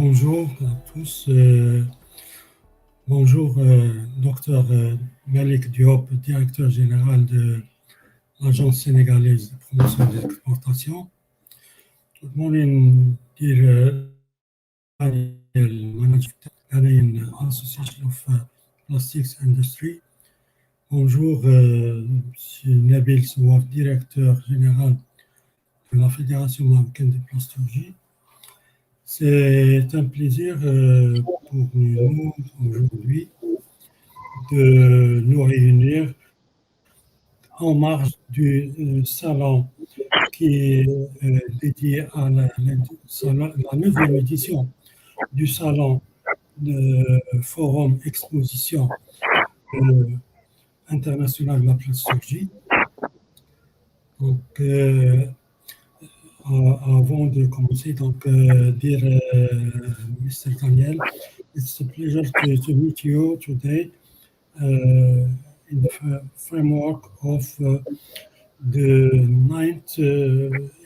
Bonjour à tous. Bonjour, docteur Malik Diop, directeur général de l'Agence sénégalaise de promotion des exportations. Good morning, dear Daniel, manager of the Ghanaian Association of Plastics Industry. Bonjour, Monsieur Nabil Souaf, directeur général de la Fédération marocaine de plasturgie. C'est un plaisir pour nous aujourd'hui de nous réunir en marge du salon qui est dédié à la 9e édition du salon de Forum Exposition internationale de la plasturgie. Donc, avant de commencer, dear Mr. Daniel, it's a pleasure to meet you today in the framework of the 9th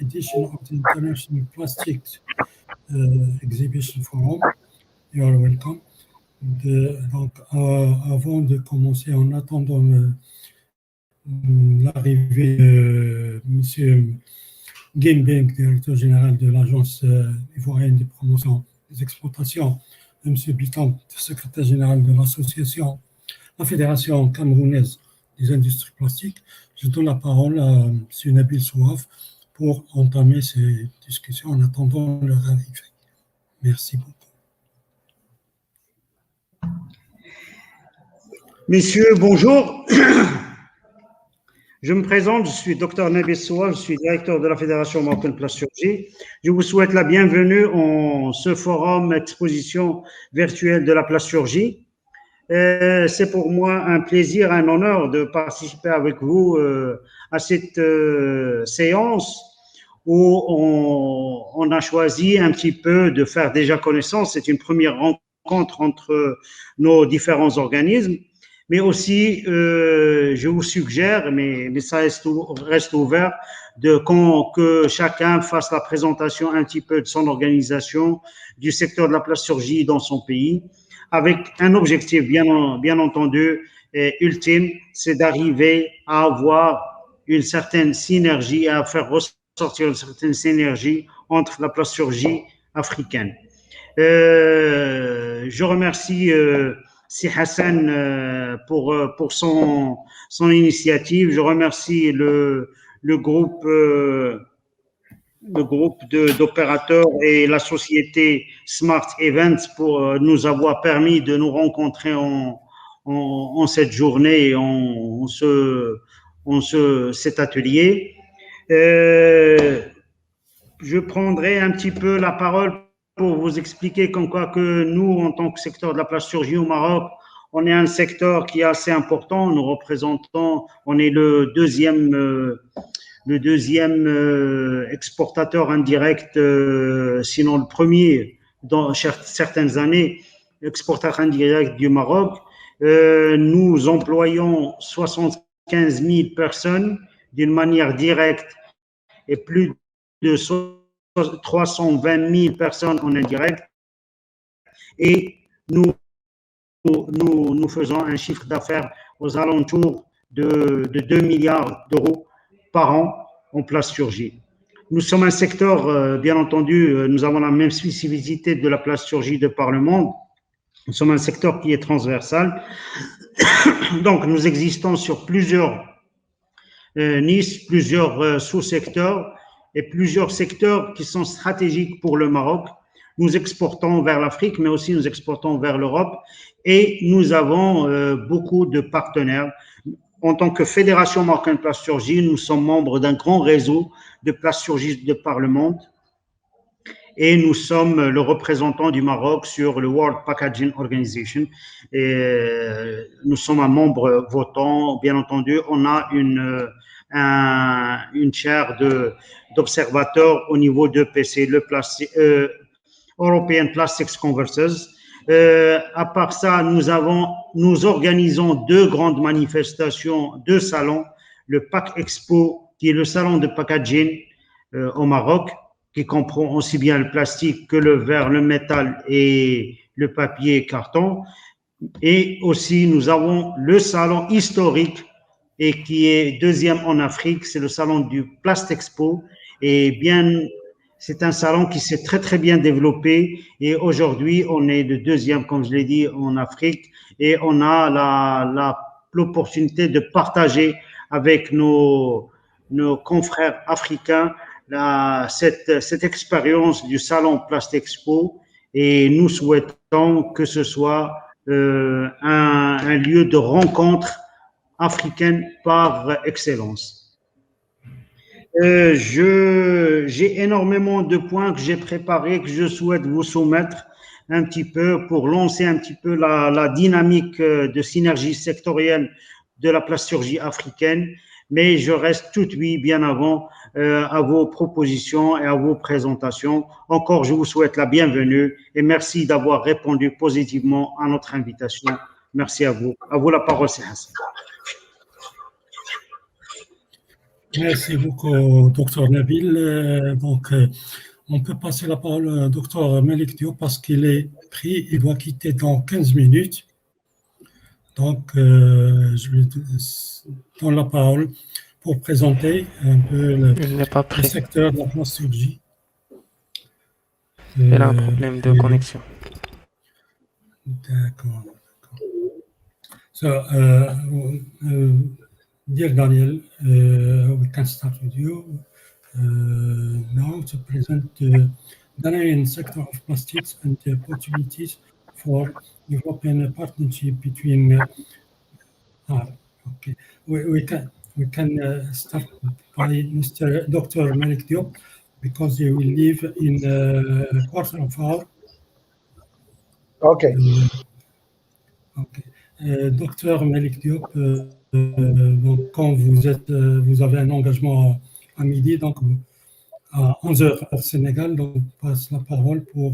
edition of the International Plastics Exhibition Forum. You are welcome. Donc, avant de commencer, en attendant l'arrivée de M. Gimbing, directeur général de l'Agence ivoirienne de promotion des exportations, et M. Bitam, secrétaire général de l'association, la Fédération camerounaise des industries plastiques, je donne la parole à M. Nabil Souaf pour entamer ces discussions en attendant leur arrivée. Merci beaucoup. Messieurs, bonjour. Je me présente, je suis Dr Nabil Souaf, je suis directeur de la Fédération marocaine de plasturgie. Je vous souhaite la bienvenue en ce forum exposition virtuelle de la plasturgie. C'est pour moi un plaisir, un honneur de participer avec vous à cette séance où on a choisi un petit peu de faire déjà connaissance. C'est une première rencontre entre nos différents organismes. Mais aussi, je vous suggère, mais ça reste ouvert, que chacun fasse la présentation un petit peu de son organisation, du secteur de la plasturgie dans son pays, avec un objectif bien entendu ultime, c'est d'arriver à avoir une certaine synergie, à faire ressortir une certaine synergie entre la plasturgie africaine. Je remercie Si Hassan pour son initiative. Je remercie le groupe d'opérateurs et la société Smart Events pour nous avoir permis de nous rencontrer en cette journée, cet atelier. Je prendrai un petit peu la parole pour vous expliquer comme quoi que nous, en tant que secteur de la plasturgie au Maroc, on est un secteur qui est assez important. Nous représentons, on est le deuxième exportateur indirect, sinon le premier dans certaines années, exportateur indirect du Maroc. Nous employons 75 000 personnes d'une manière directe et plus de 320 000 personnes en indirect, et nous faisons un chiffre d'affaires aux alentours de 2 milliards d'euros par an en plasturgie. Nous sommes un secteur, bien entendu, nous avons la même spécificité de la plasturgie de par le monde. Nous sommes un secteur qui est transversal. Donc, nous existons sur plusieurs niches, plusieurs sous-secteurs et plusieurs secteurs qui sont stratégiques pour le Maroc. Nous exportons vers l'Afrique, mais aussi nous exportons vers l'Europe, et nous avons beaucoup de partenaires. En tant que Fédération marocaine de plasturgie, nous sommes membres d'un grand réseau de plasturgistes de par le monde, et nous sommes le représentant du Maroc sur le World Packaging Organization. Et nous sommes un membre votant. Bien entendu, on a une chaire d'observateurs au niveau de PC, le European Plastics Congress. À part ça, nous organisons 2 grandes manifestations, 2 salons, le Pack Expo, qui est le salon de packaging au Maroc, qui comprend aussi bien le plastique que le verre, le métal et le papier et carton. Et aussi, nous avons le salon historique et qui est deuxième en Afrique, c'est le salon du Plastexpo. Et bien, c'est un salon qui s'est très, très bien développé. Et aujourd'hui, on est le deuxième, comme je l'ai dit, en Afrique. Et on a l'opportunité de partager avec nos confrères africains cette expérience du salon Plastexpo. Et nous souhaitons que ce soit un lieu de rencontre africaine par excellence. J'ai énormément de points que j'ai préparés, que je souhaite vous soumettre un petit peu pour lancer un petit peu la dynamique de synergie sectorielle de la plasturgie africaine, mais je reste tout oui bien avant à vos propositions et à vos présentations. Encore, je vous souhaite la bienvenue et merci d'avoir répondu positivement à notre invitation. Merci à vous. À vous la parole, c'est Hassan. Merci beaucoup, docteur Nabil. On peut passer la parole au docteur Malik Diop parce qu'il est pris, il doit quitter dans 15 minutes. Donc, je lui donne la parole pour présenter un peu le secteur de la plasturgie. Il a un problème de connexion. D'accord. So, dear Daniel, we can start with you now to present the Ghanaian sector of plastics and the opportunities for developing a partnership between. Okay, we can start by Mr. Dr. Malik Diop because he will leave in a quarter of an hour. Okay. Okay. Docteur Malik Diop, donc quand vous avez un engagement à midi, donc à 11h au Sénégal, donc on passe la parole pour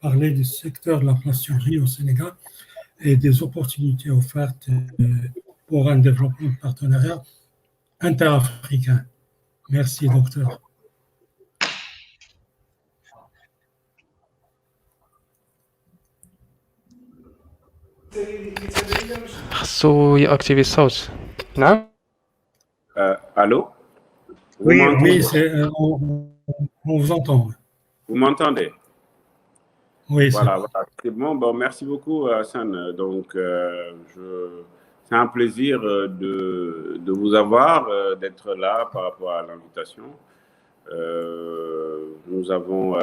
parler du secteur de la plasturgie au Sénégal et des opportunités offertes pour un développement de partenariat interafricain. Merci, docteur. خصو يأكتيفي الصوت. نعم. Allô? Oui, on vous entend. Vous m'entendez? Oui, voilà, c'est bon. Bon, merci beaucoup, Hassan. Donc, c'est un plaisir de vous avoir, d'être là par rapport à l'invitation. Nous avons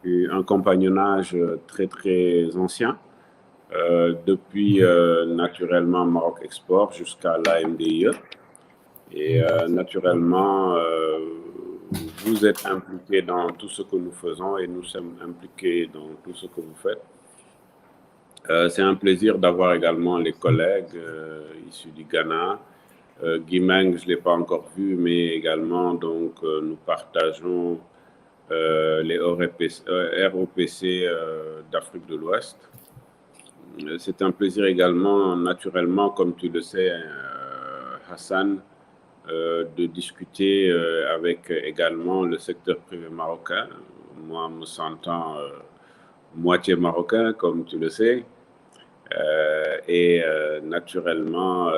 eu un compagnonnage très, très ancien, depuis naturellement Maroc Export jusqu'à l'AMDIE. Et naturellement, vous êtes impliqués dans tout ce que nous faisons et nous sommes impliqués dans tout ce que vous faites. C'est un plaisir d'avoir également les collègues issus du Ghana. Guimeng, je ne l'ai pas encore vu, mais également, donc, nous partageons les ROPC d'Afrique de l'Ouest. C'est un plaisir également, naturellement, comme tu le sais, Hassan, de discuter avec également le secteur privé marocain. Moi, me sentant moitié marocain, comme tu le sais, et naturellement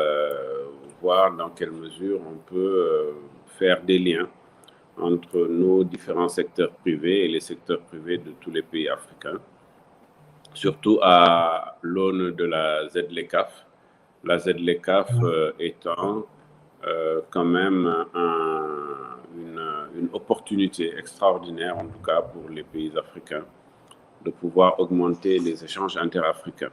voir dans quelle mesure on peut faire des liens entre nos différents secteurs privés et les secteurs privés de tous les pays africains, surtout à l'aune de la ZLECAf. La ZLECAf étant quand même une opportunité extraordinaire, en tout cas pour les pays africains, de pouvoir augmenter les échanges interafricains.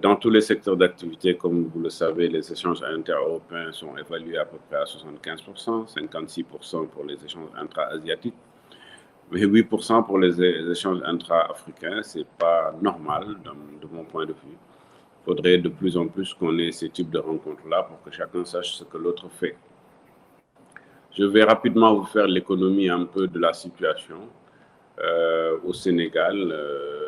Dans tous les secteurs d'activité, comme vous le savez, les échanges inter-européens sont évalués à peu près à 75%, 56% pour les échanges intra-asiatiques, mais 8% pour les échanges intra-africains. Ce n'est pas normal de mon point de vue. Il faudrait de plus en plus qu'on ait ces types de rencontres-là pour que chacun sache ce que l'autre fait. Je vais rapidement vous faire l'économie un peu de la situation au Sénégal,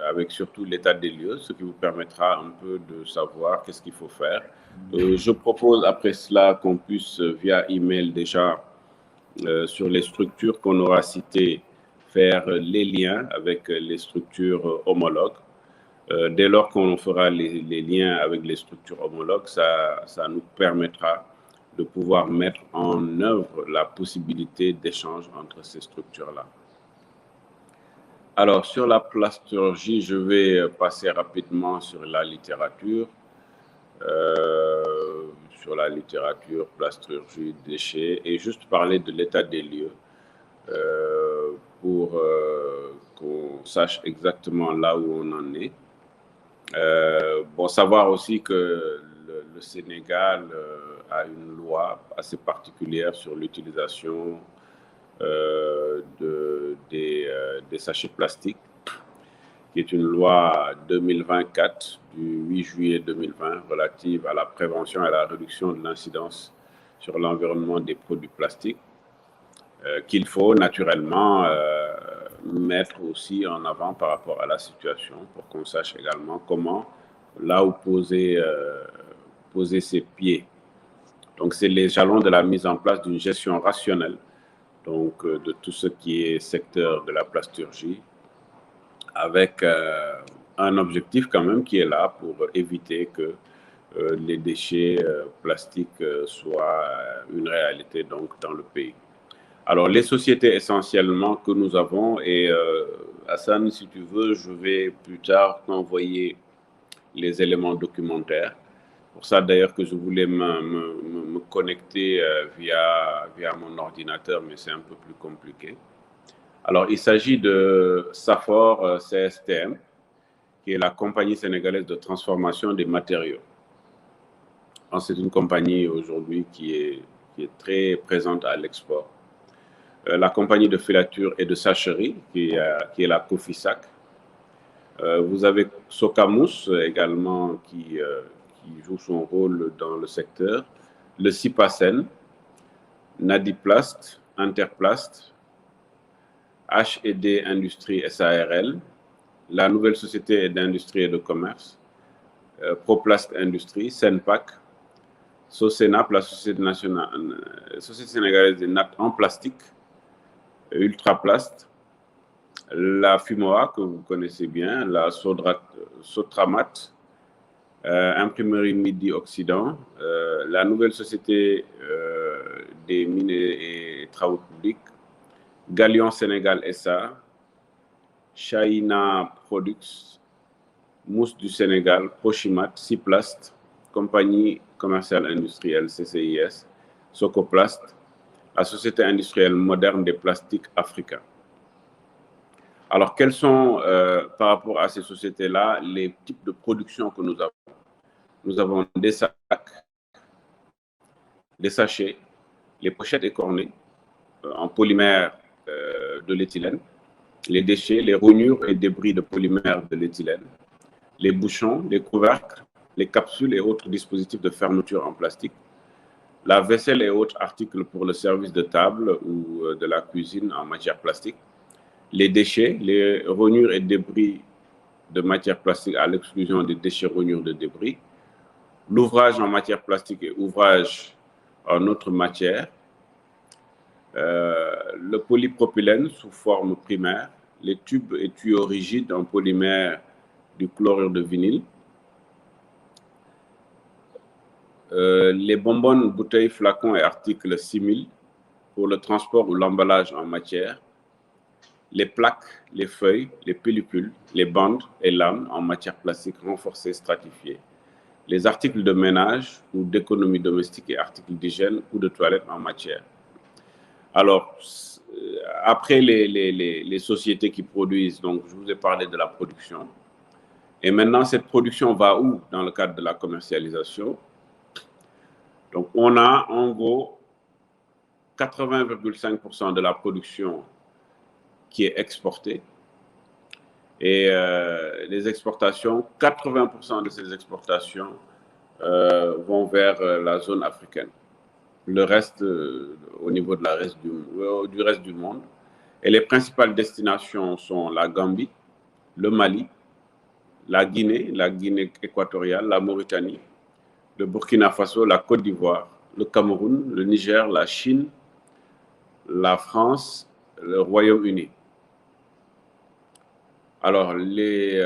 avec surtout l'état des lieux, ce qui vous permettra un peu de savoir qu'est-ce qu'il faut faire. Je propose après cela qu'on puisse, via email déjà, sur les structures qu'on aura citées, faire les liens avec les structures homologues. Dès lors qu'on fera les liens avec les structures homologues, ça nous permettra de pouvoir mettre en œuvre la possibilité d'échange entre ces structures-là. Alors, sur la plasturgie, je vais passer rapidement sur la littérature. Sur la littérature, plasturgie, déchets, et juste parler de l'état des lieux pour qu'on sache exactement là où on en est. Bon, savoir aussi que le Sénégal a une loi assez particulière sur l'utilisation des sachets plastiques, qui est une loi 2024 du 8 juillet 2020 relative à la prévention et à la réduction de l'incidence sur l'environnement des produits plastiques, qu'il faut naturellement mettre aussi en avant par rapport à la situation pour qu'on sache également comment, là où poser ses pieds. Donc, c'est les jalons de la mise en place d'une gestion rationnelle donc, de tout ce qui est secteur de la plasturgie, avec un objectif quand même qui est là pour éviter que les déchets plastiques soient une réalité donc, dans le pays. Alors, les sociétés essentiellement que nous avons, et Hassan, si tu veux, je vais plus tard t'envoyer les éléments documentaires. Pour ça, d'ailleurs, que je voulais me connecter via mon ordinateur, mais c'est un peu plus compliqué. Alors, il s'agit de Safor CSTM, qui est la compagnie sénégalaise de transformation des matériaux. C'est une compagnie aujourd'hui qui est très présente à l'export. La compagnie de filature et de sacherie, qui est la Cofisac. Vous avez Socamous également qui joue son rôle dans le secteur. Le Cipasen, Nadiplast, Interplast, H&D Industrie SARL, la nouvelle société d'industrie et de commerce, Proplast Industrie, Senpac, Sosenap, la société sénégalaise des nattes en plastique, Ultraplast, la Fumoa, que vous connaissez bien, la Sotramat, Imprimerie Midi Occident, la nouvelle société des mines et travaux publics, Galion Sénégal SA, Shaina Products, Mousse du Sénégal, Prochimat, Ciplast, Compagnie commerciale industrielle CCIS, Socoplast, la Société industrielle moderne des plastiques africains. Alors, quels sont, par rapport à ces sociétés-là, les types de production que nous avons? Nous avons des sacs, des sachets, les pochettes écornées en polymère de l'éthylène, les déchets, les rognures et débris de polymère de l'éthylène, les bouchons, les couvercles, les capsules et autres dispositifs de fermeture en plastique, la vaisselle et autres articles pour le service de table ou de la cuisine en matière plastique, les déchets, les rognures et débris de matière plastique à l'exclusion des déchets, rognures de débris, l'ouvrage en matière plastique et ouvrage en autre matière, le polypropylène sous forme primaire, les tubes et tuyaux rigides en polymère du chlorure de vinyle, les bonbonnes, bouteilles, flacons et articles simili pour le transport ou l'emballage en matière, les plaques, les feuilles, les pellicules, les bandes et lames en matière plastique renforcée stratifiée, les articles de ménage ou d'économie domestique et articles d'hygiène ou de toilette en matière. Alors, après les sociétés qui produisent, donc je vous ai parlé de la production, et maintenant cette production va où dans le cadre de la commercialisation? Donc, on a en gros 80,5% de la production qui est exportée. Et les exportations, 80% de ces exportations vont vers la zone africaine. Le reste, au niveau de du reste du monde. Et les principales destinations sont la Gambie, le Mali, la Guinée équatoriale, la Mauritanie, le Burkina Faso, la Côte d'Ivoire, le Cameroun, le Niger, la Chine, la France, le Royaume-Uni. Alors, les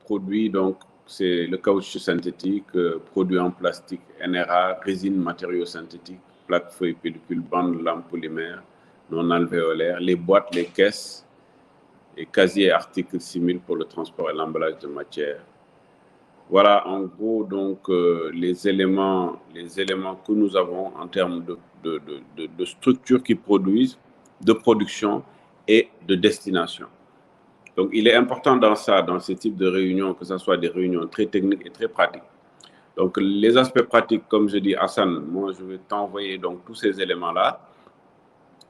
produits, donc, c'est le caoutchouc synthétique, produits en plastique, NRA, résine, matériaux synthétiques, plaques, feuilles, pellicules, bandes, lampes polymères, non alvéolaires, les boîtes, les caisses, et casiers et articles similes pour le transport et l'emballage de matière. Voilà, en gros, donc, les éléments que nous avons en termes de structures qui produisent, de production et de destination. Donc, il est important dans ce type de réunion, que ce soit des réunions très techniques et très pratiques. Donc, les aspects pratiques, comme je dis, Hassan, moi, je vais t'envoyer donc tous ces éléments-là.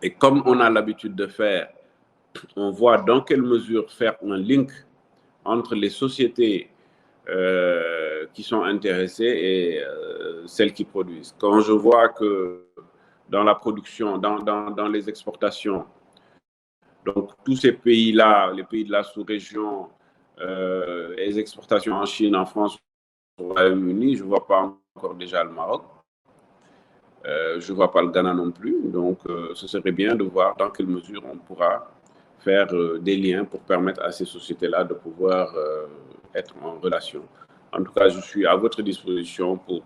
Et comme on a l'habitude de faire, on voit dans quelle mesure faire un link entre les sociétés qui sont intéressées et celles qui produisent. Quand je vois que dans la production, dans les exportations, donc tous ces pays-là, les pays de la sous-région, les exportations en Chine, en France, au Royaume-Uni, je ne vois pas encore déjà le Maroc. Je ne vois pas le Ghana non plus. Donc, ce serait bien de voir dans quelle mesure on pourra faire des liens pour permettre à ces sociétés-là de pouvoir être en relation. En tout cas, je suis à votre disposition pour,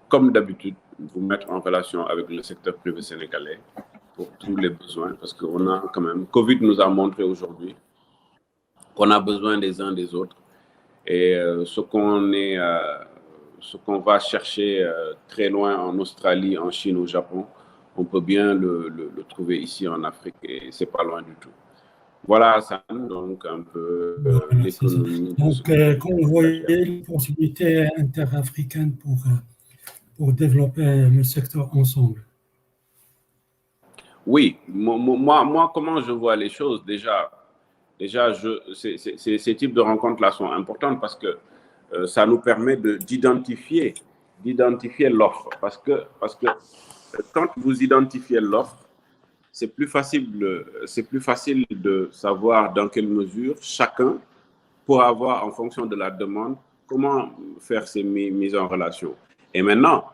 comme d'habitude, vous mettre en relation avec le secteur privé sénégalais pour tous les besoins, parce qu'on a quand même, Covid nous a montré aujourd'hui qu'on a besoin des uns des autres. Et ce qu'on va chercher très loin en Australie, en Chine, au Japon, on peut bien le trouver ici en Afrique et c'est pas loin du tout. Voilà, ça donc un peu l'économie. Donc, quand vous voyez les possibilités interafricaines pour développer le secteur ensemble. Oui, moi, comment je vois les choses, déjà ces types de rencontres-là sont importantes parce que ça nous permet d'identifier l'offre. Parce que quand vous identifiez l'offre, c'est plus facile de savoir dans quelle mesure chacun pourra avoir, en fonction de la demande, comment faire ces mises en relation. Et maintenant,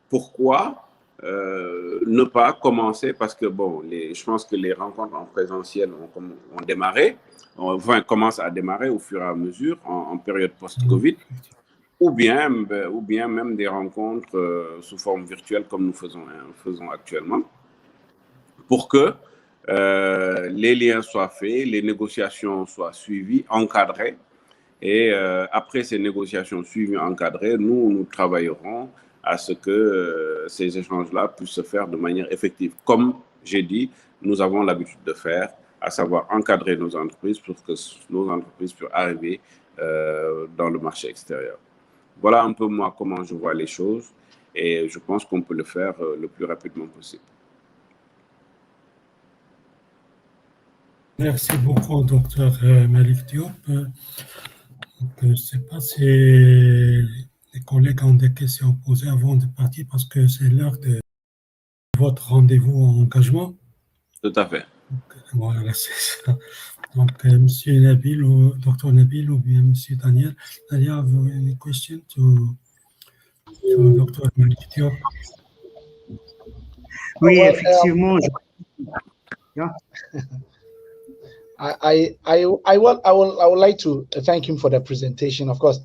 pourquoi ne pas commencer, parce que bon, je pense que les rencontres en présentiel ont démarré, commencent à démarrer au fur et à mesure en période post-Covid, ou bien même des rencontres sous forme virtuelle comme nous faisons actuellement, pour que les liens soient faits, les négociations soient suivies, encadrées, et après ces négociations suivies, encadrées, nous travaillerons à ce que ces échanges-là puissent se faire de manière effective. Comme j'ai dit, nous avons l'habitude de faire, à savoir encadrer nos entreprises pour que nos entreprises puissent arriver dans le marché extérieur. Voilà un peu moi comment je vois les choses et je pense qu'on peut le faire le plus rapidement possible. Merci beaucoup, docteur Malik Diop. Je ne sais pas si les collègues ont des questions posées avant de partir parce que c'est l'heure de votre rendez-vous en engagement. Tout à fait. Donc, voilà, c'est ça. Donc, Monsieur Nabil ou Dr. Nabil ou bien Monsieur Daniel, have any question to Dr. Malik Diop? Oui, effectivement. I would like to thank him for the presentation. Of course,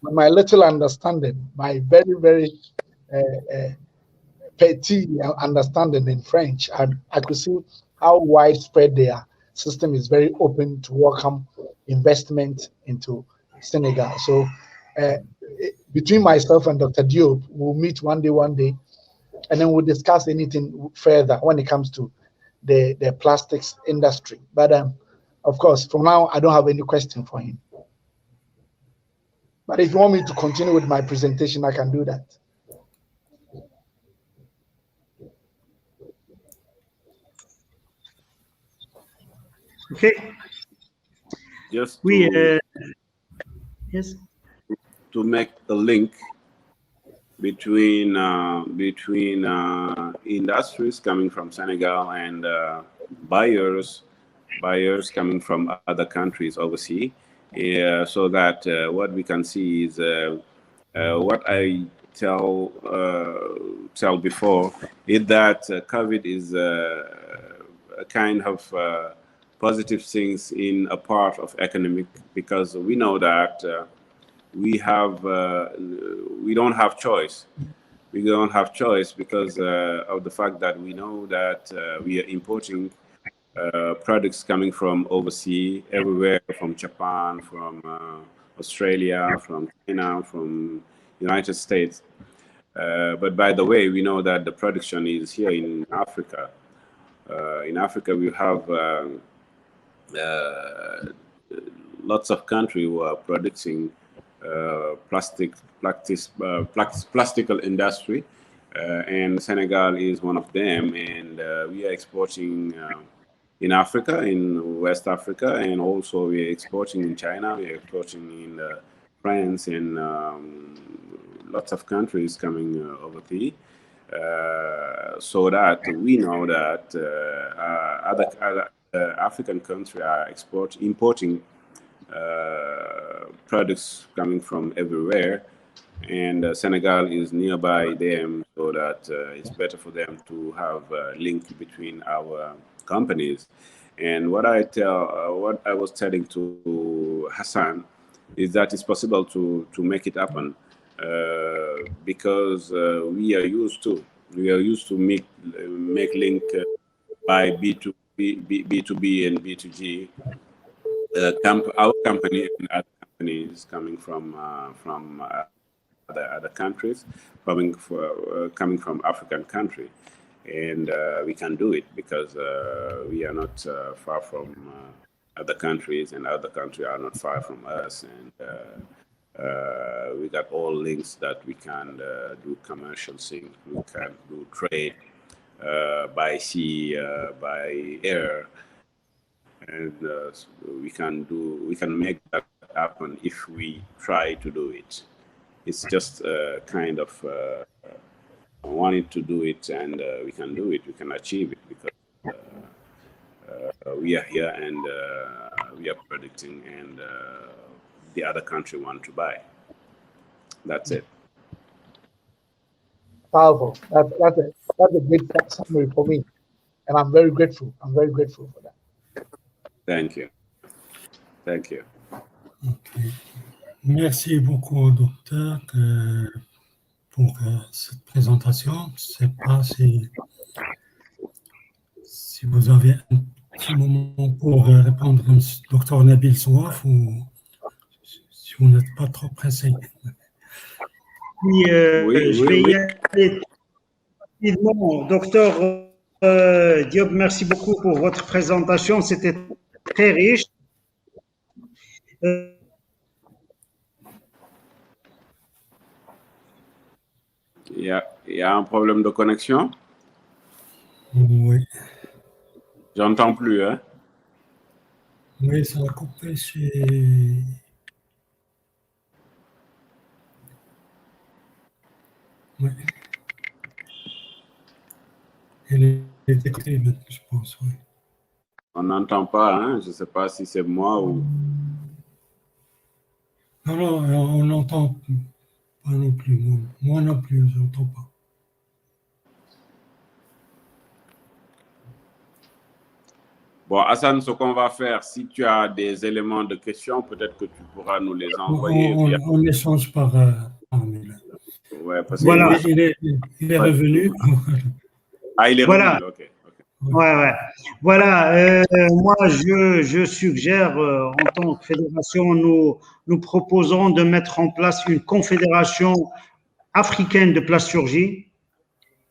my little understanding, my very petty understanding in French, and I could see how widespread their system is, very open to welcome investment into Senegal. So between myself and Dr. Diop, we'll meet one day, and then we'll discuss anything further when it comes to the plastics industry. But of course, for now, I don't have any question for him. But if you want me to continue with my presentation, I can do that. Okay. Just yes. To make a link between industries coming from Senegal and buyers coming from other countries overseas, so that what we can see is what I tell before is that COVID is a kind of positive things in a part of economic, because we know that we don't have choice. We don't have choice because of the fact that we know that we are importing products coming from overseas, everywhere, from Japan, from Australia, from China, from United States. But by the way, we know that the production is here in Africa. In Africa, we have lots of countries who are producing plastical industry, and Senegal is one of them. And we are exporting in Africa, in West Africa, and also we are exporting in China. We are exporting in France and lots of countries coming over there. So that we know that other African countries are importing products coming from everywhere, and Senegal is nearby them, so that it's better for them to have a link between our companies. And what I was telling to Hassan is that it's possible to make it happen, because we are used to make link by B2B and B2G. Our company and other companies coming from other countries, coming from African country, and we can do it because we are not far from other countries, and other countries are not far from us, and we got all links that we can do commercial things, we can do trade by sea, by air. And we can make that happen if we try to do it. It's just kind of wanting to do it, and we can do it. We can achieve it because we are here and we are predicting, and the other country want to buy. That's it. Powerful. That's a great summary for me, and I'm very grateful. I'm very grateful for that. Thank you. Thank you. Okay. Merci beaucoup, docteur, pour cette présentation. Je ne sais pas si vous avez un petit moment pour répondre à docteur Nabil Souaf, ou si vous n'êtes pas trop pressé. Oui, je vais y aller rapidement. Docteur Diop, merci beaucoup pour votre présentation. C'était très riche. Il y a un problème de connexion? Oui. J'entends plus, hein? Oui, ça a coupé chez... Oui. Elle est découpée maintenant, je pense, oui. On n'entend pas, hein? Je ne sais pas si c'est moi ou... Non, on n'entend pas non plus. Moi non plus, je n'entends pas. Bon, Hassan, ce qu'on va faire, si tu as des éléments de questions, peut-être que tu pourras nous les envoyer. On échange par mail. Ouais, parce voilà. Il est revenu. Ah, il est voilà. revenu, ok. Ouais. Voilà, moi je suggère, en tant que fédération, nous proposons de mettre en place une confédération africaine de plasturgie.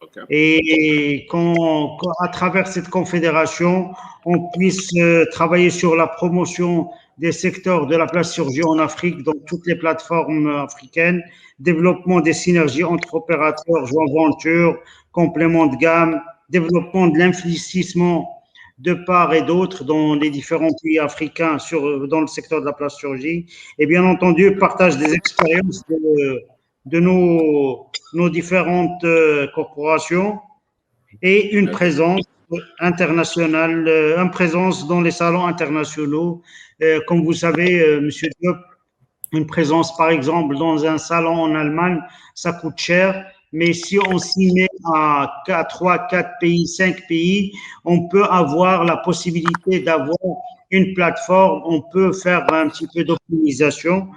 Okay. Et qu'à travers cette confédération, on puisse travailler sur la promotion des secteurs de la plasturgie en Afrique, donc toutes les plateformes africaines, développement des synergies entre opérateurs, joint venture, complément de gamme, développement de l'investissement de part et d'autre dans les différents pays africains dans le secteur de la plasturgie, et bien entendu, partage des expériences de nos différentes corporations, et une présence internationale, une présence dans les salons internationaux. Comme vous savez, Monsieur Diop, une présence, par exemple, dans un salon en Allemagne, ça coûte cher. Mais si on s'y met à 3, 4 pays, 5 pays, on peut avoir la possibilité d'avoir une plateforme, on peut faire un petit peu d'optimisation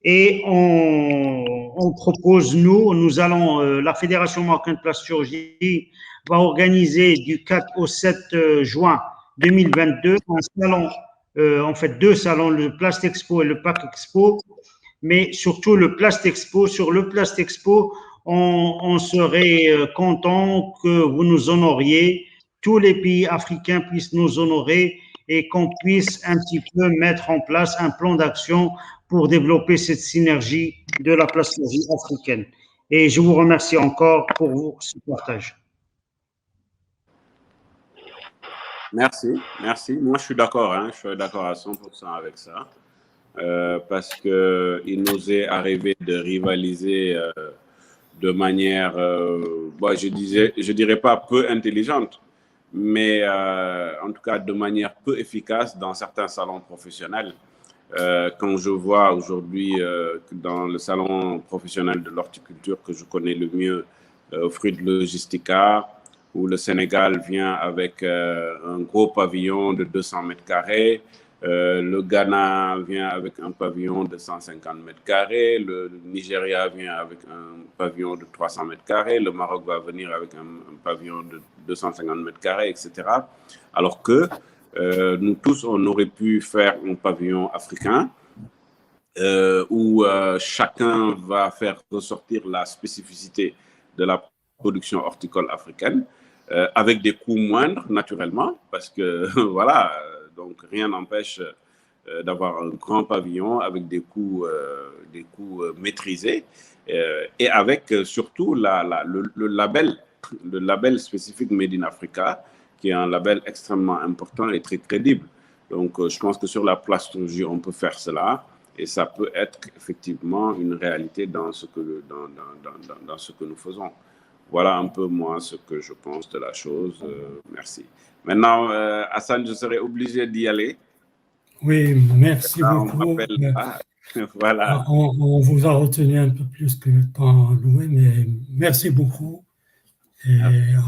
et on propose, nous allons, la Fédération marocaine de plasturgie va organiser du 4 au 7 juin 2022 un salon, en fait 2 salons, le Plastexpo et le Pack Expo, mais surtout le Plastexpo. Sur le Plastexpo, on serait content que vous nous honoriez, tous les pays africains puissent nous honorer et qu'on puisse un petit peu mettre en place un plan d'action pour développer cette synergie de la plasturgie africaine. Et je vous remercie encore pour ce partage. Merci, merci. Moi, je suis d'accord, je suis d'accord à 100% avec ça, parce qu'il nous est arrivé de rivaliser de manière, je dirais pas peu intelligente, mais en tout cas de manière peu efficace dans certains salons professionnels. Quand je vois aujourd'hui dans le salon professionnel de l'horticulture que je connais le mieux, Fruit Logistica, où le Sénégal vient avec un gros pavillon de 200 mètres carrés, le Ghana vient avec un pavillon de 150 mètres carrés, le Nigeria vient avec un pavillon de 300 mètres carrés, le Maroc va venir avec un pavillon de 250 mètres carrés, etc. Alors que nous tous, on aurait pu faire un pavillon africain où chacun va faire ressortir la spécificité de la production horticole africaine avec des coûts moindres, naturellement, parce que voilà, donc rien n'empêche d'avoir un grand pavillon avec des coûts maîtrisés et avec surtout le label spécifique Made in Africa, qui est un label extrêmement important et très crédible. Donc, je pense que sur la plasturgie, on peut faire cela et ça peut être effectivement une réalité dans ce que, dans ce que nous faisons. Voilà un peu, moi, ce que je pense de la chose. Merci. Maintenant, Hassan, je serai obligé d'y aller. Oui, merci beaucoup. Voilà. On vous a retenu un peu plus que le temps alloué, mais merci beaucoup. Et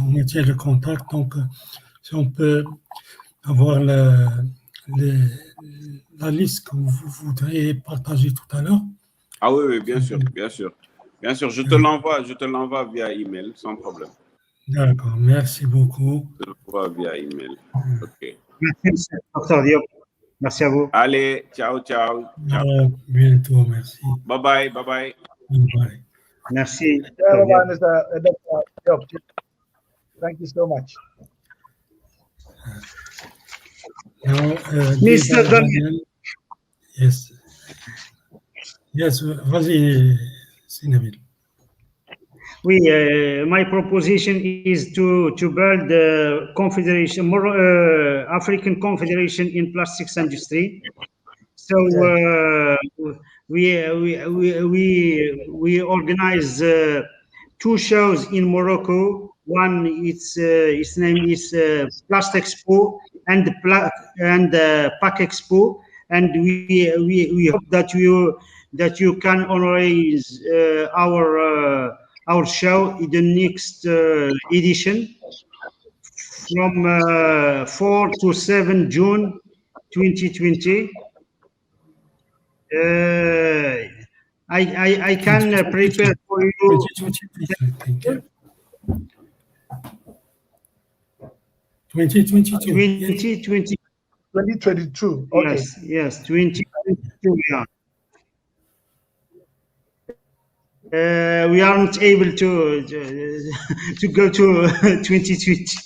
on maintient le contact. Donc, si on peut avoir la liste que vous voudriez partager tout à l'heure. Ah oui, bien sûr, bien sûr. Bien sûr, je te l'envoie via email, sans problème. D'accord, merci beaucoup. Je te l'envoie via email. OK. Merci, Dr Diop. Merci à vous. Allez, ciao. À bientôt, merci. Bye. Bye. Merci. Thank you so much. Now, Mr. Daniel. Yes, vas-y, Sinabil. Oui, my proposition is to build the confederation, African Confederation in Plastics Industry. So we organize 2 shows in Morocco. One, its name is Plastexpo and Pack Expo, and we hope that you can honorize our show in the next edition from 4 to 7 June 2020. I can prepare for you. 2022. Okay. Yes, 2022. Yeah. We aren't able to go to 2020.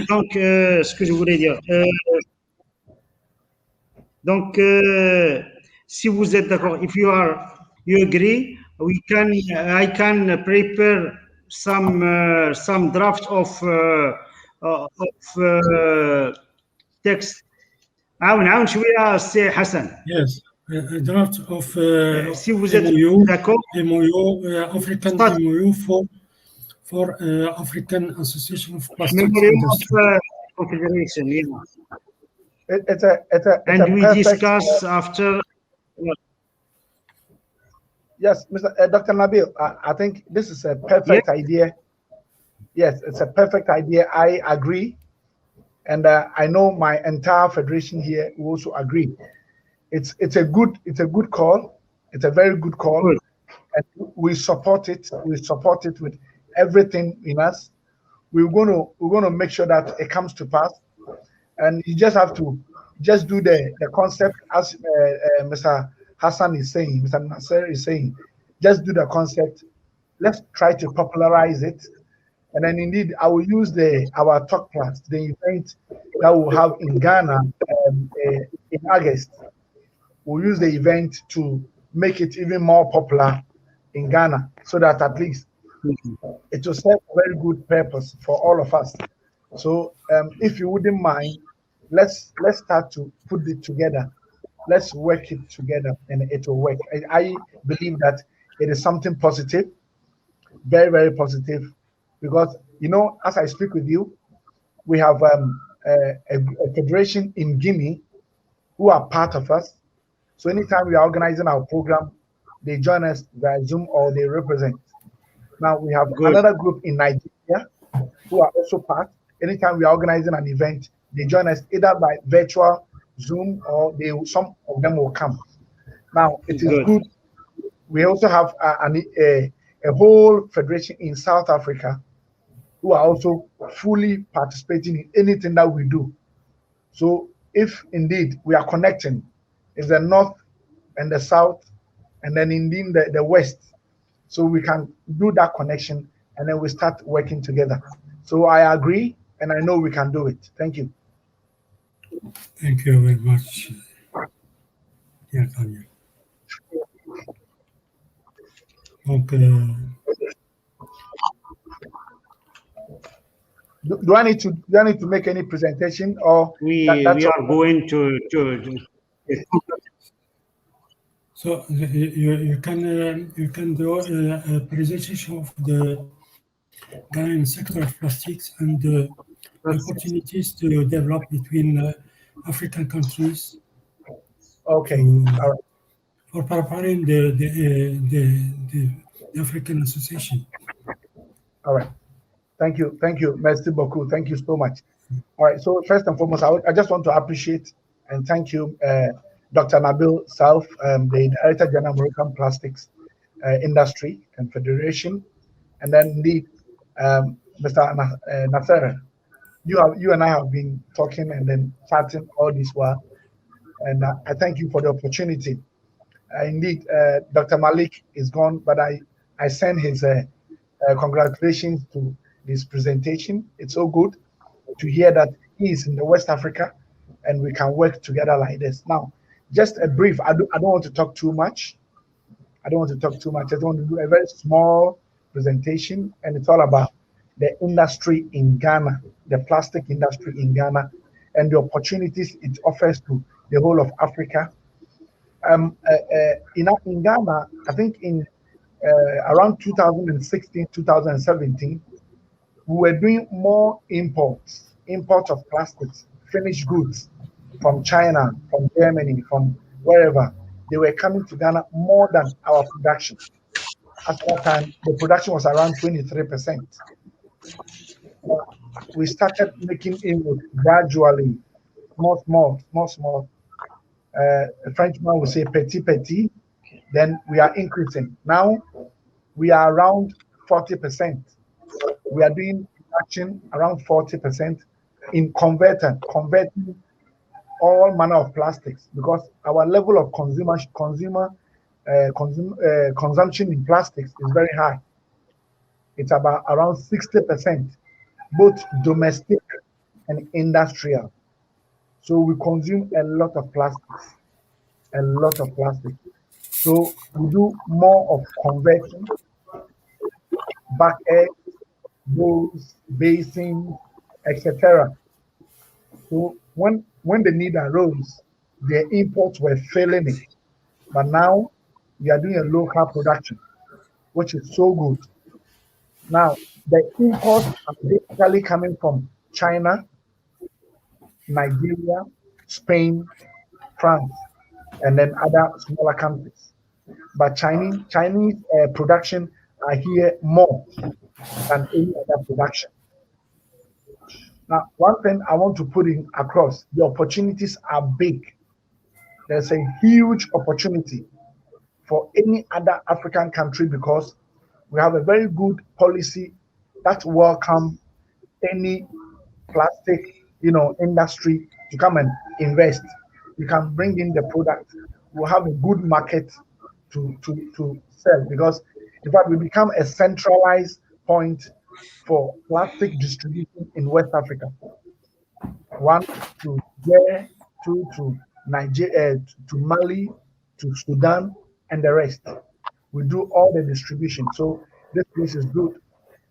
Donc, ce que je voulais dire. Donc, si vous êtes d'accord, if you agree, I can prepare some draft of text. عاون شوية سي حسن. Yes, a draft of si vous êtes d'accord, MOU, African MOU for African Association of Plastics Industry. Confederation, yeah. It's a and we discuss after. Yes, Mr. Dr. Nabil, I think this is a perfect idea. Yes, it's a perfect idea. I agree. And I know my entire federation here will also agree. It's a good call. It's a very good call. Good. And we support it. We support it with everything in us. We're gonna make sure that it comes to pass. And you just have to just do the concept as Mr. Hassan is saying, Mr. Nasser is saying. Just do the concept. Let's try to popularize it. And then indeed, I will use our talk class, the event that we'll have in Ghana in August. We'll use the event to make it even more popular in Ghana, so that at least it will serve a very good purpose for all of us. So if you wouldn't mind, let's start to put it together. Let's work it together, and it will work. I believe that it is something positive, very, very positive, because as I speak with you, we have a federation in Guinea who are part of us. So anytime we are organizing our program, they join us via Zoom or they represent. Now we have another group in Nigeria who are also part. Anytime we are organizing an event, they join us either by virtual Zoom or some of them will come. Now it is good. We also have a whole federation in South Africa who are also fully participating in anything that we do. So if indeed we are connecting, it's the North and the South, and then indeed the West, so we can do that connection, and then we start working together. So I agree, and I know we can do it. Thank you. Thank you very much, dear Daniel. Donc, do I need to make any presentation, or we are going to so you can do a presentation of the Ghanaian sector of plastics and the opportunities to develop between African countries. Okay. All right. For preparing the African Association. All right. Thank you. Merci beaucoup. Thank you so much. All right. So first and foremost, I just want to appreciate and thank you, Dr. Nabil Salf, the Director General American Plastics Industry and Federation, and then indeed Mr. Nasser. You and I have been talking and then chatting all this while, and I thank you for the opportunity. Indeed, Dr. Malik is gone, but I send his congratulations to this presentation. It's so good to hear that he is in the West Africa and we can work together like this. Now, just a brief, I don't want to talk too much. I just want to do a very small presentation, and it's all about the industry in Ghana, the plastic industry in Ghana, and the opportunities it offers to the whole of Africa. In Ghana, I think in around 2016, 2017, we were doing more import of plastics, finished goods from China, from Germany, from wherever. They were coming to Ghana more than our production. At that time, the production was around 23%. We started making inroads gradually, small. A Frenchman would say petit, then we are increasing. Now we are around 40%. We are doing production around 40% in converting all manner of plastics, because our level of consumption in plastics is very high. It's about around 60%, both domestic and industrial. So we consume a lot of plastics. So we do more of converting, back eggs, bowls, basins, etc. So when the need arose, the imports were failing it. But now we are doing a local production, which is so good. Now the imports are basically coming from China, Nigeria, Spain, France. and then other smaller countries. But Chinese production are here more than any other production. Now, one thing I want to put in across, the opportunities are big. There's a huge opportunity for any other African country because we have a very good policy that welcome any plastic, industry to come and invest. You can bring in the product. We'll have a good market to sell because, in fact, we become a centralized point for plastic distribution in West Africa. 1 to there, 2 to Nigeria, to Mali, to Sudan, and the rest. We do all the distribution. So this place is good.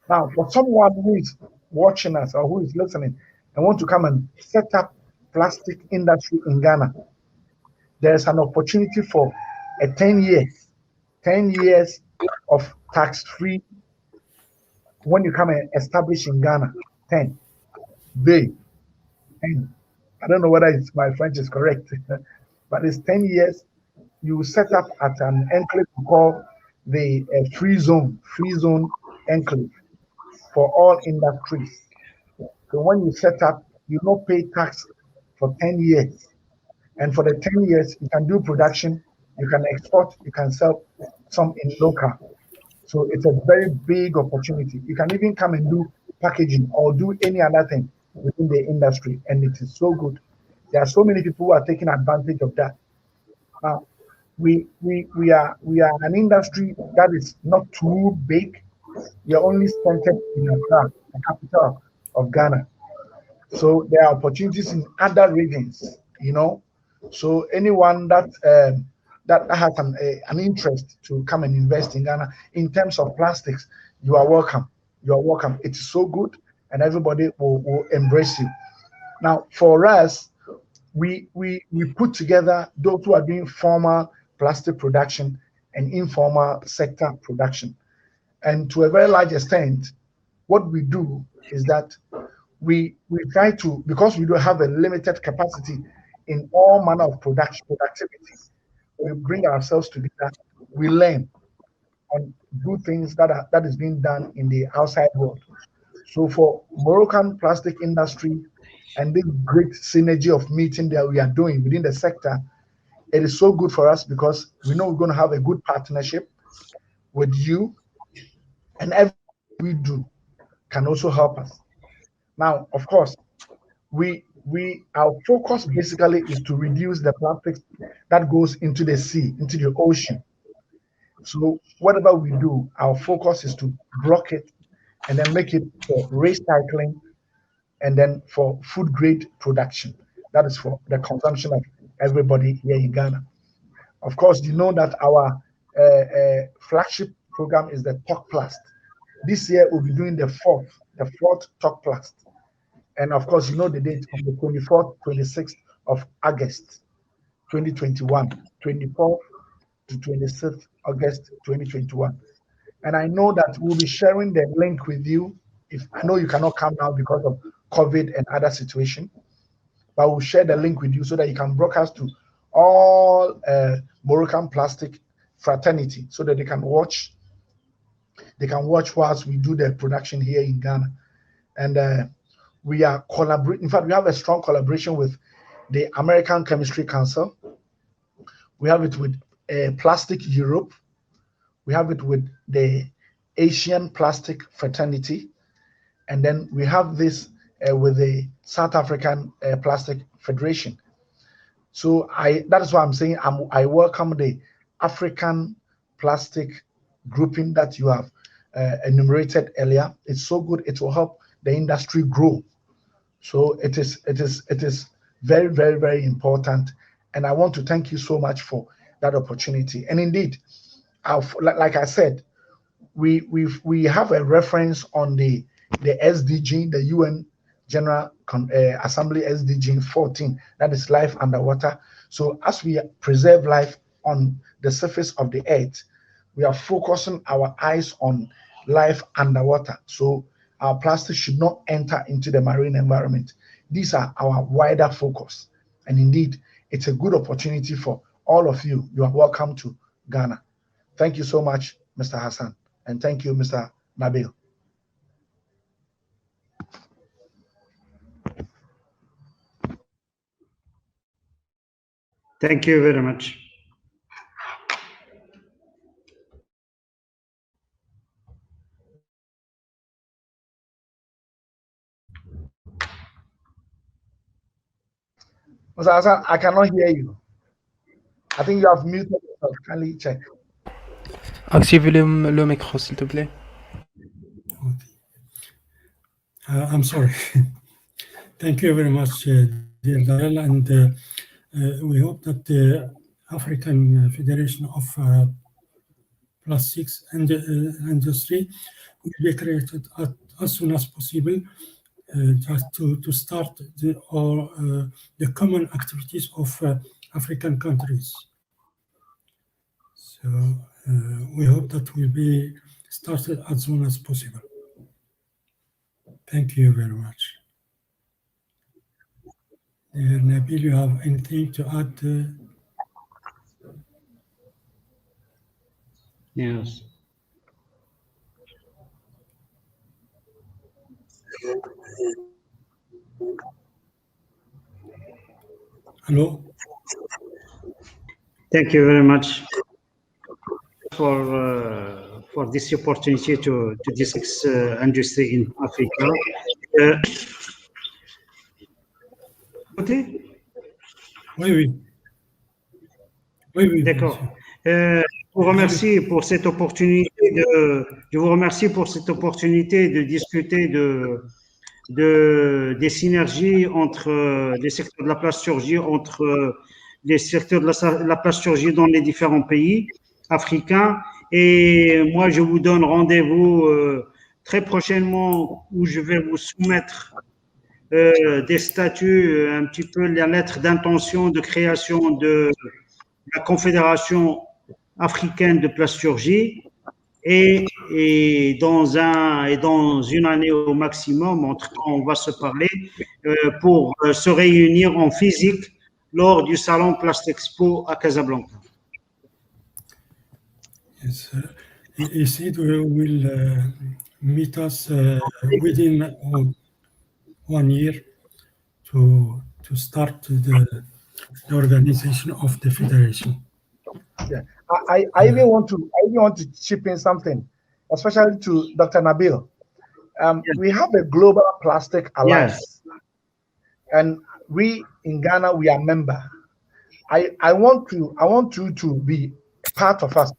Now, for someone who is watching us or who is listening and want to come and set up plastic industry in Ghana, there's an opportunity for a 10 years of tax-free when you come and establish in Ghana. 10. I don't know whether my French is correct, but it's 10 years. You set up at an enclave called the free zone enclave for all industries. So when you set up, you don't pay tax for 10 years. And for the 10 years, you can do production, you can export, you can sell some in local. So it's a very big opportunity. You can even come and do packaging or do any other thing within the industry, and it is so good. There are so many people who are taking advantage of that. Now, we are an industry that is not too big. We are only centered in Accra, the capital of Ghana. So there are opportunities in other regions, So anyone that has an interest to come and invest in Ghana in terms of plastics, you are welcome. You are welcome. It's so good, and everybody will embrace you. Now, for us, we put together those who are doing formal plastic production and informal sector production. And to a very large extent, what we do is that we try to, because we don't have a limited capacity in all manner of productivity, we bring ourselves together, we learn and do things that is being done in the outside world. So for Moroccan plastic industry and this great synergy of meeting that we are doing within the sector, it is so good for us because we know we're going to have a good partnership with you, and everything we do can also help us. Now, of course, our focus basically is to reduce the plastics that goes into the sea, into the ocean. So whatever we do, our focus is to block it and then make it for recycling and then for food grade production. That is for the consumption of everybody here in Ghana. Of course, you know that our flagship program is the Talk Plast. This year we'll be doing the fourth Talk Plast. And of course, you know the date from the 24th, 26th of August, 2021, 24th to 26th August, 2021. And I know that we'll be sharing the link with you. If I know you cannot come now because of COVID and other situation, but we'll share the link with you so that you can broadcast to all Moroccan plastic fraternity so that they can watch whilst we do the production here in Ghana. And we are collaborating. In fact, we have a strong collaboration with the American Chemistry Council. We have it with Plastic Europe. We have it with the Asian Plastic Fraternity. And then we have this with the South African Plastic Federation. So that is why I'm saying I welcome the African plastic grouping that you have enumerated earlier. It's so good. It will help the industry grow. So it is very, very, very important. And I want to thank you so much for that opportunity. And indeed, like I said, we have a reference on the SDG, the UN General Assembly SDG 14, that is life underwater. So as we preserve life on the surface of the earth, we are focusing our eyes on life underwater. So our plastic should not enter into the marine environment. These are our wider focus. And indeed, it's a good opportunity for all of you, you are welcome to Ghana. Thank you so much, Mr. Hassan, and thank you, Mr. Nabil. Thank you very much. Mr. Hassan, I cannot hear you. I think you have muted yourself. Kindly check. Activez le micro, s'il te plaît. I'm sorry. Thank you very much, dear Daniel, and we hope that the African Federation of Plastics and Industry will be created as soon as possible, just to start the common activities of African countries. So we hope that will be started as soon as possible. Thank you very much. Nabil, you have anything to add? Yes. Hello? Thank you very much for this opportunity to discuss industry in Africa. Oui. D'accord. Je vous remercie pour cette opportunité de discuter des synergies entre les secteurs de la plasturgie, entre les secteurs de la plasturgie dans les différents pays africains. Et moi, je vous donne rendez-vous très prochainement où je vais vous soumettre des statuts, un petit peu la lettre d'intention de création de la Confédération africaine de plasturgie. Et dans une année au maximum, entre-temps, on va se parler pour se réunir en physique lors du salon Plastexpo à Casablanca. Yes, he said we will meet us within 1 year to start the organization of the federation. Yeah, I even want to chip in something, especially to Dr. Nabil. We have a global plastic alliance, and we in Ghana we are member. I want you to be part of us.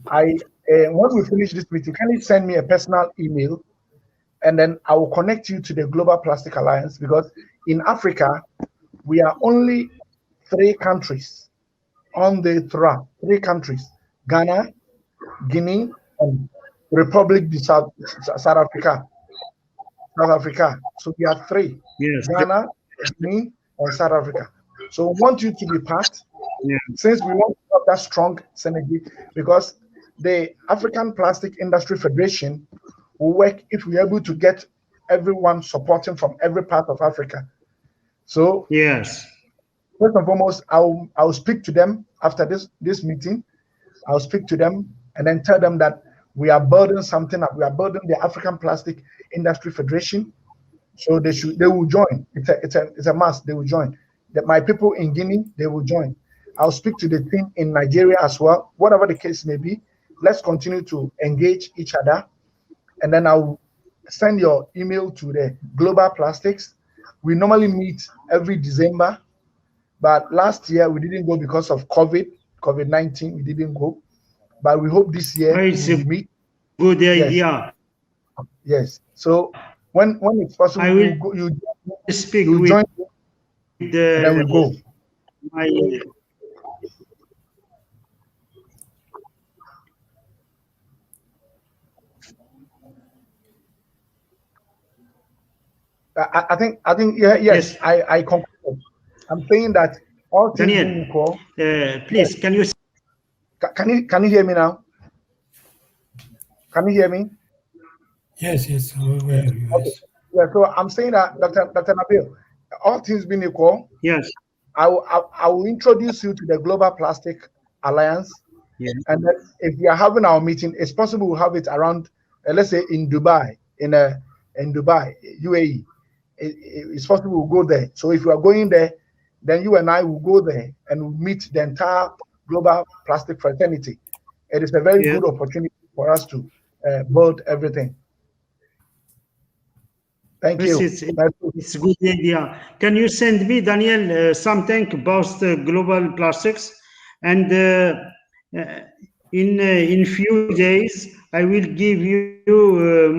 When we finish this meeting, can you send me a personal email, and then I will connect you to the Global Plastic Alliance, because in Africa we are only 3 countries on the three countries: Ghana, Guinea, and Republic of South Africa. So we are 3: Ghana, Guinea, and South Africa. So we want you to be part, since we want to have that strong synergy, because the African Plastic Industry Federation will work if we're able to get everyone supporting from every part of Africa. So yes, first and foremost, I'll speak to them after this meeting. I'll speak to them and then tell them that we are building something up. We are building the African Plastic Industry Federation, so they will join. It's a must. They will join. That my people in Guinea, they will join. I'll speak to the team in Nigeria as well. Whatever the case may be, let's continue to engage each other, and then I'll send your email to the Global Plastics. We normally meet every December, but last year we didn't go because of COVID-19. We didn't go, but we hope this year we will meet. Good idea. Yes. So when it's possible, you speak with join, and then we go. I think yes. I conclude. I'm saying that all things being equal. Please, can you hear me now? Can you hear me? Yes. Okay. Yeah, so I'm saying that Dr. Nabil, all things being equal. Yes. I will introduce you to the Global Plastic Alliance. Yeah. And then if we are having our meeting, it's possible we'll have it around, let's say in Dubai, in Dubai, UAE. It's possible we'll go there. So if you are going there, then you and I will go there and we'll meet the entire global plastic fraternity. It is a very good opportunity for us to build everything. Thank you. It's a good idea. Can you send me, Daniel, something about global plastics? And in few days, I will give you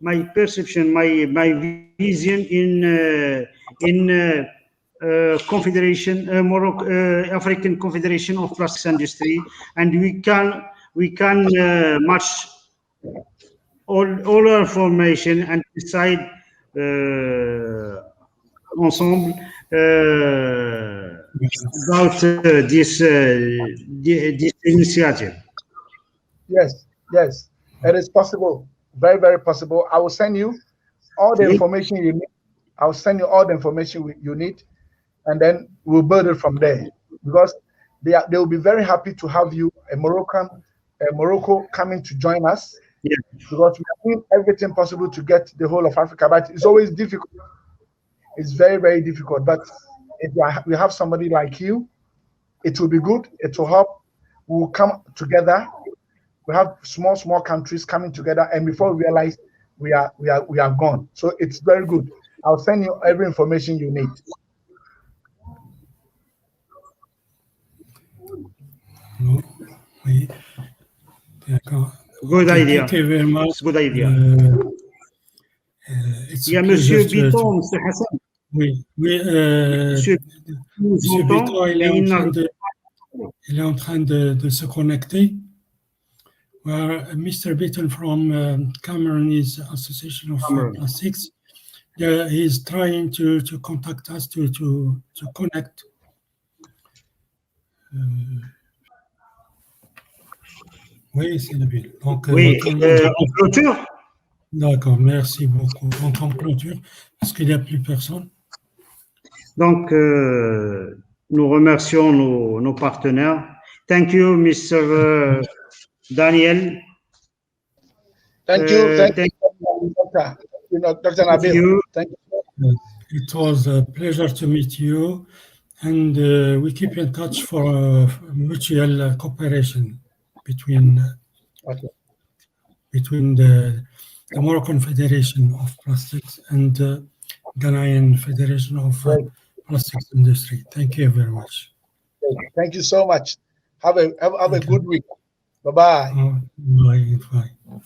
my perception, my vision in Confederation African Confederation of Plastics Industry, and we can match all our information and decide ensemble about this initiative. Yes, it is possible. Very, very possible. I will send you all the information you need. I'll send you all the information you need, and then we'll build it from there. Because they will be very happy to have you, Morocco coming to join us. Yeah. Because we are doing everything possible to get the whole of Africa, but it's always difficult. It's very, very difficult. But if we have somebody like you, it will be good. It will help. We will come together. We have small countries coming together, and before we realize, we are gone. So it's very good. I'll send you every information you need. Oui. D'accord. Good idea. Thank you very much. It's a good idea. It's Il y a a Monsieur pleasure to- Bitton, Monsieur Hassan. Oui, Monsieur Monsieur Bitton, Bitton, il est en train de se connecter. Well, Mr. Bitton from Cameroonese Association of Plastics. He's trying to contact us to connect. Oui, c'est Nabil. Donc, Oui, en clôture. D'accord, merci beaucoup. Donc, en clôture, parce qu'il n'y a plus personne. Donc, nous remercions nos partenaires. Thank you, Mr. Daniel. Thank you. Thank thank you, Dr. Nabil. you. Thank you. It was a pleasure to meet you, and we keep in touch for mutual cooperation between the Moroccan Federation of Plastics and Ghanaian Federation of Plastics Industry. Thank you very much. Thank you so much. Have a good week. Bye-bye. Bye.